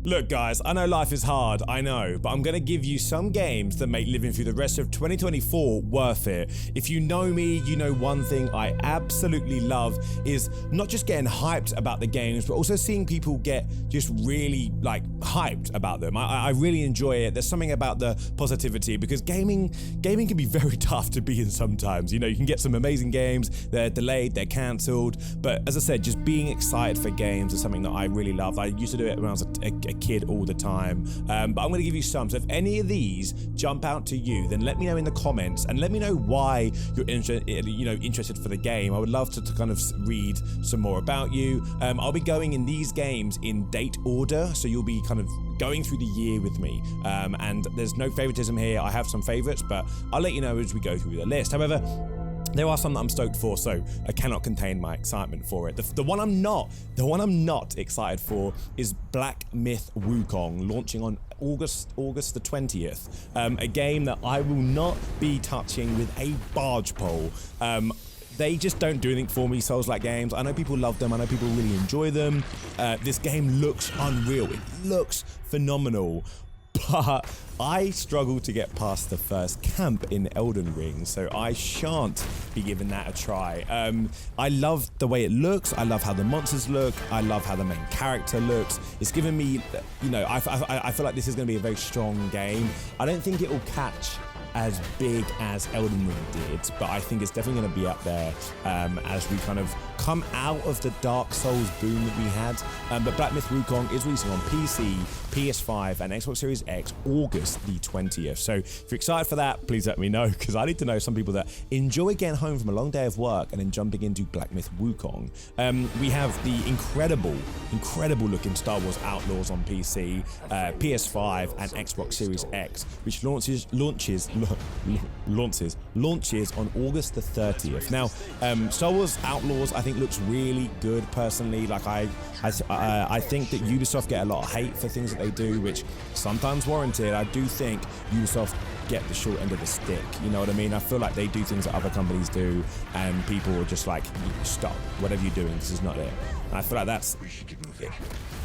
Look guys, I know life is hard, I know, but I'm gonna give you some games that make living through the rest of 2024 worth it. If you know me, you know one thing I absolutely love is not just getting hyped about the games, but also seeing people get just really like hyped about them. I really enjoy it. There's something about the positivity because gaming can be very tough to be in sometimes. You know, you can get some amazing games, they're delayed, they're cancelled, but as I said, just being excited for games is something that I really love. I used to do it when I was a kid all the time, but I'm going to give you some. So if any of these jump out to you, then let me know in the comments and let me know why you're interested for the game. I would love to kind of read some more about you. I'll be going in these games in date order, so you'll be kind of going through the year with me, and there's no favoritism here. I have some favorites, but I'll let you know as we go through the list. However, there are some that I'm stoked for, so I cannot contain my excitement for it. The one I'm not excited for is Black Myth Wukong, launching on August the 20th. A game that I will not be touching with a barge pole. They just don't do anything for me, Souls-like games. I know people love them, I know people really enjoy them. This game looks unreal, it looks phenomenal. But I struggle to get past the first camp in Elden Ring, so I shan't be giving that a try. I love the way it looks, I love how the monsters look, I love how the main character looks. It's given me, you know, I feel like this is going to be a very strong game. I don't think it will catch as big as Elden Ring did, but I think it's definitely going to be up there as we kind of come out of the Dark Souls boom that we had. But Black Myth Wukong is releasing on PC, PS5 and Xbox Series X August the 20th. So if you're excited for that, please let me know, because I need to know some people that enjoy getting home from a long day of work and then jumping into Black Myth Wukong. We have the incredible looking Star Wars Outlaws on PC, PS5 and Xbox Series X, which launches on August the 30th. Now, Star Wars Outlaws I think looks really good personally. Like I think that Ubisoft get a lot of hate for things that they do, which sometimes warranted. I do think Ubisoft get the short end of the stick, you know what I mean? I feel like they do things that other companies do and people are just like, stop, whatever you're doing, this is not it. And I feel like that's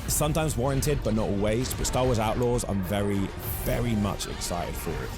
sometimes warranted, but not always. But Star Wars Outlaws, I'm very much excited for it.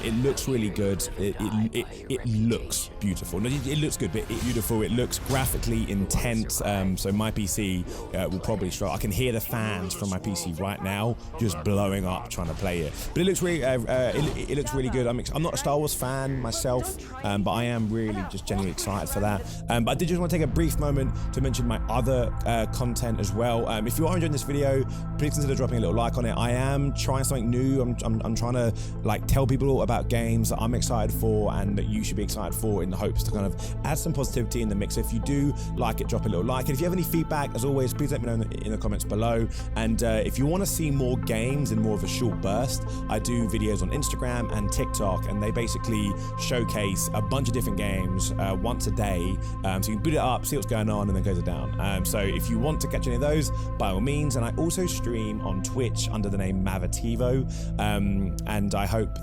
It looks really good. It looks beautiful. No, it looks good, but it's beautiful. It looks graphically intense. So my PC will probably struggle. I can hear the fans from my PC right now just blowing up trying to play it. But it looks really, it looks really good. I'm not a Star Wars fan myself, but I am really just genuinely excited for that. But I did just want to take a brief moment to mention my other content as well. If you are enjoying this video, please consider dropping a little like on it. I am trying something new. I'm trying to like tell people about games that I'm excited for and that you should be excited for, in the hopes to kind of add some positivity in the mix. So if you do like it, drop a little like. And if you have any feedback, as always, please let me know in the comments below. And if you want to see more games in more of a short burst, I do videos on Instagram and TikTok, and they basically showcase a bunch of different games once a day. So you can boot it up, see what's going on, and then close it down. So if you want to catch any of those, by all means. And I also stream on Twitch under the name Mavitivo, and I hope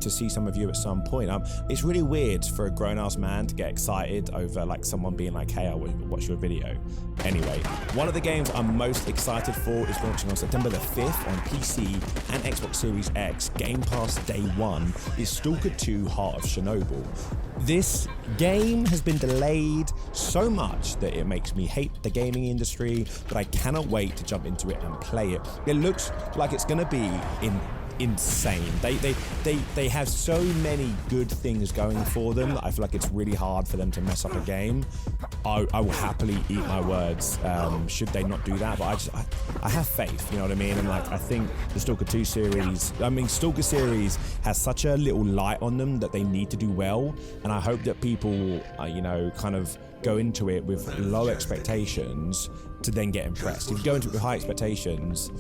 to see some of you at some point. It's really weird for a grown-ass man to get excited over like someone being like, hey, I watch your video. Anyway, one of the games I'm most excited for is launching on September the 5th on PC and Xbox Series X. Game Pass Day 1 is Stalker 2 Heart of Chornobyl. This game has been delayed so much that it makes me hate the gaming industry, but I cannot wait to jump into it and play it. It looks like it's going to be insane. They have so many good things going for them that I feel like it's really hard for them to mess up a game. I will happily eat my words should they not do that, but I have faith, you know what I mean? And like, I think the Stalker 2 series, Stalker series has such a little light on them that they need to do well, and I hope that people you know, kind of go into it with low expectations to then get impressed. If you go into it with high expectations,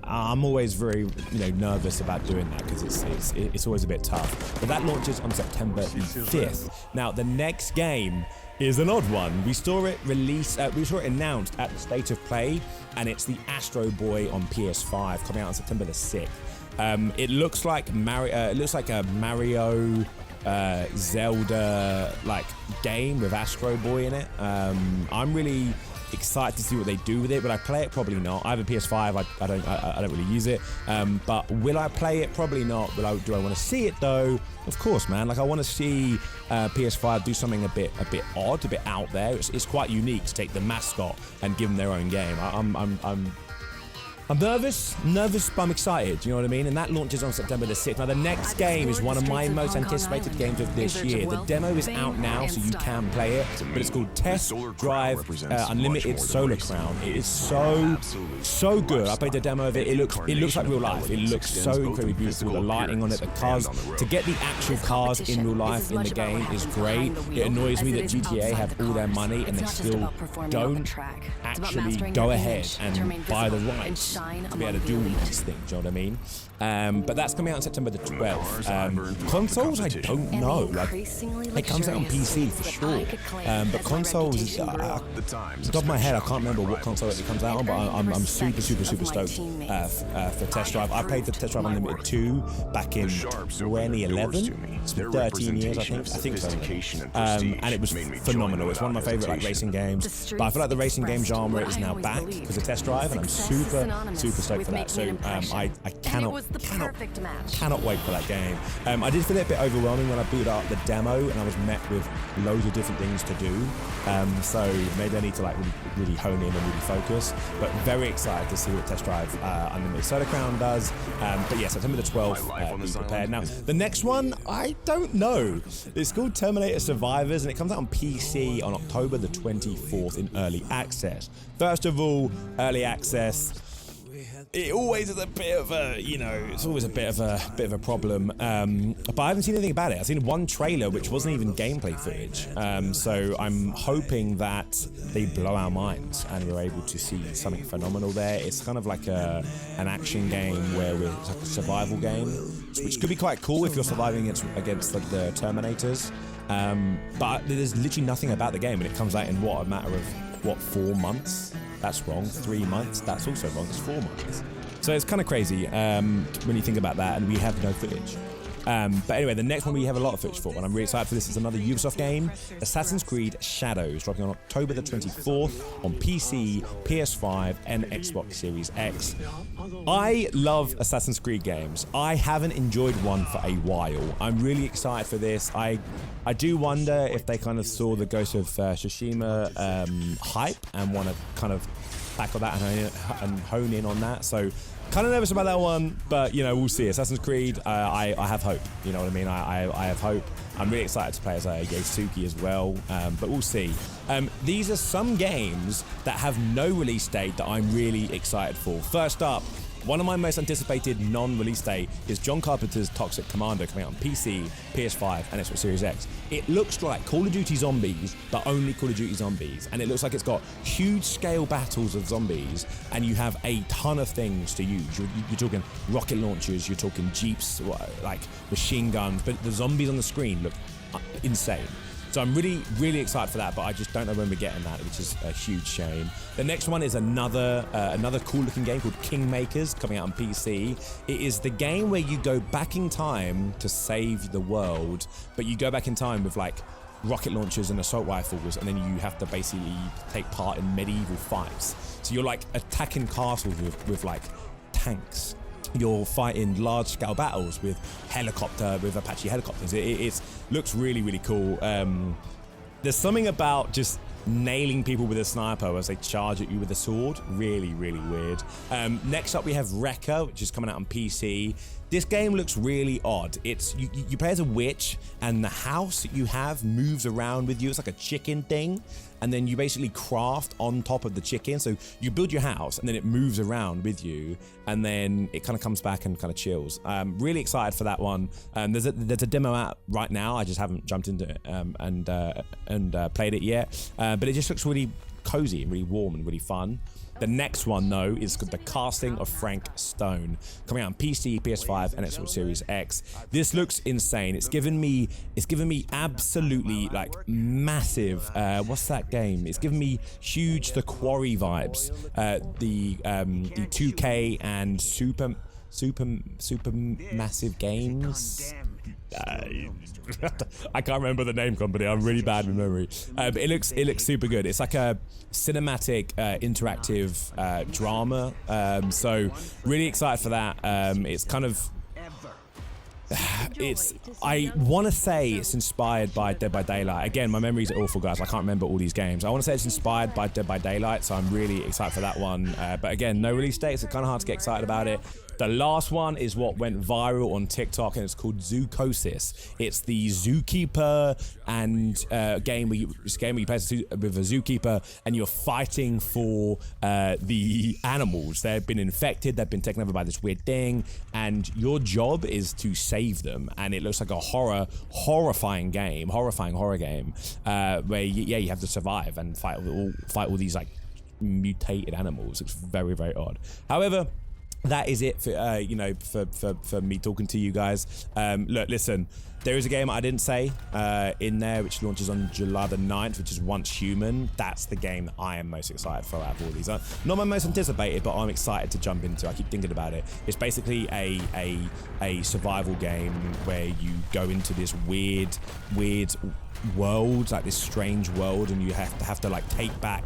I'm always very, you know, nervous about doing that because it's always a bit tough. But that launches on September the 5th. Now, the next game is an odd one. We saw it announced at the State of Play, and it's the Astro Boy on PS5 coming out on September the 6th. It looks like a Mario Zelda like game with Astro Boy in it. I'm really excited to see what they do with it. Will I play it? Probably not. I have a PS5. I don't really use it. But will I play it? Probably not. Do I want to see it though? Of course, man. Like I want to see PS5 do something a bit odd, a bit out there. It's quite unique to take the mascot and give them their own game. I'm nervous, but I'm excited, you know what I mean? And that launches on September the 6th. Now, the next game is one of my most anticipated games of this year. The demo is out now, so you can play it, but it's called Test Drive Unlimited Solar Crown. It is so good. I played the demo of it. It looks like real life. It looks so incredibly beautiful. The lighting on it, the cars. To get the actual cars in real life in the game is great. It annoys me that GTA have all their money and they still don't actually go ahead and buy the rights to be able to do all these things, you know what I mean? But that's coming out on September the 12th. Consoles, I don't know. Like, it comes out on PC for sure. But consoles, off the top of my head, I can't remember what console it comes out on, but I'm super stoked for Test Drive. I played the Test Drive Unlimited 2 back in 2011. It's been 13 years, I think so. And it was phenomenal. It's one of my favorite like racing games. But I feel like the racing game genre is now back because of Test Drive, and I'm super stoked for that. So I cannot wait for that game. I did feel it a bit overwhelming when I booted up the demo and I was met with loads of different things to do. So maybe I need to like really hone in and really focus. But very excited to see what Test Drive Unlimited Solar Crown does. But yeah, September the 12th, be prepared. Now, the next one, I don't know. It's called Terminator Survivors, and it comes out on PC on October the 24th in early access. First of all, early access, it always is a bit of a, it's always a bit of a problem. But I haven't seen anything about it. I've seen one trailer which wasn't even gameplay footage. So I'm hoping that they blow our minds and we're able to see something phenomenal there. It's kind of like an action game where it's like a survival game, which could be quite cool if you're surviving against like the Terminators. But there's literally nothing about the game, and it comes out in a matter of 4 months? That's wrong. 3 months? That's also wrong. It's 4 months. So it's kind of crazy when you think about that, and we have no footage. But anyway, the next one we have a lot of footage for, and I'm really excited for this. It's another Ubisoft game, Assassin's Creed Shadows, dropping on October the 24th on PC, PS5, and Xbox Series X. I love Assassin's Creed games. I haven't enjoyed one for a while. I'm really excited for this. I do wonder if they kind of saw the Ghost of Tsushima hype and want to kind of tackle that and hone in on that. So kind of nervous about that one, but we'll see. Assassin's Creed, I have hope. You know what I mean? I have hope. I'm really excited to play as Yasuke as well, but we'll see. These are some games that have no release date that I'm really excited for. First up, one of my most anticipated non-release date is John Carpenter's Toxic Commando, coming out on PC, PS5, and Xbox Series X. It looks like Call of Duty Zombies, but only Call of Duty Zombies. And it looks like it's got huge scale battles of zombies, and you have a ton of things to use. You're talking rocket launchers, you're talking jeeps, like machine guns, but the zombies on the screen look insane. So I'm really excited for that, but I just don't know when we're getting that, which is a huge shame. The next one is another cool looking game called Kingmakers, coming out on PC. It is the game where you go back in time to save the world, but you go back in time with like rocket launchers and assault rifles, and then you have to basically take part in medieval fights. So you're like attacking castles with like tanks. You're fighting large-scale battles with Apache helicopters. It looks really cool. There's something about just nailing people with a sniper as they charge at you with a sword. Really weird. Next up, we have Reka, which is coming out on PC. This game looks really odd. It's you play as a witch, and the house that you have moves around with you. It's like a chicken thing, and then you basically craft on top of the chicken. So you build your house, and then it moves around with you, and then it kind of comes back and kind of chills. Really excited for that one. There's a demo out right now. I just haven't jumped into it and played it yet. But it just looks really cozy and really warm and really fun. The next one, though, is The Casting of Frank Stone, coming out on PC, PS5, and Xbox Series X. This looks insane. It's given me absolutely like massive. What's that game? It's given me huge The Quarry vibes. The 2K and super massive games. I can't remember the name company. I'm really bad with memory. But it looks super good. It's like a cinematic interactive drama. So really excited for that. It's kind of I want to say it's inspired by Dead by Daylight. Again, my memories are awful, guys. I can't remember all these games. I want to say it's inspired by Dead by Daylight, so I'm really excited for that one. But again, no release date, so it's kind of hard to get excited about it. The last one is what went viral on TikTok, and it's called Zoochosis. It's the zookeeper and game where you play with a zookeeper, and you're fighting for the animals. They've been infected, they've been taken over by this weird thing, and your job is to save them. And it looks like a horrifying horror game, where you have to survive and fight all these like mutated animals. It's very, very odd. However, that is it for for me talking to you guys. Look, listen, there is a game I didn't say in there which launches on July the 9th, which is Once Human. That's the game that I am most excited for out of all these. Not my most anticipated, but I'm excited to jump into. I keep thinking about it. It's basically a survival game where you go into this weird world, like this strange world, and you have to like take back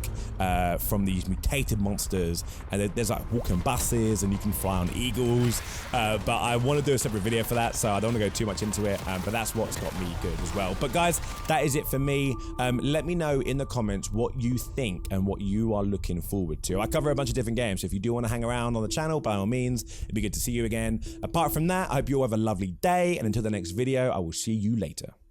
from these mutated monsters, and there's like walking buses, and you can fly on eagles, but I want to do a separate video for that, so I don't want to go too much into it, but that's what's got me good as well. But guys, that is it for me. Let me know in the comments what you think and what you are looking forward to. I cover a bunch of different games, so if you do want to hang around on the channel, by all means, it'd be good to see you again. Apart from that, I hope you all have a lovely day, and until the next video, I will see you later.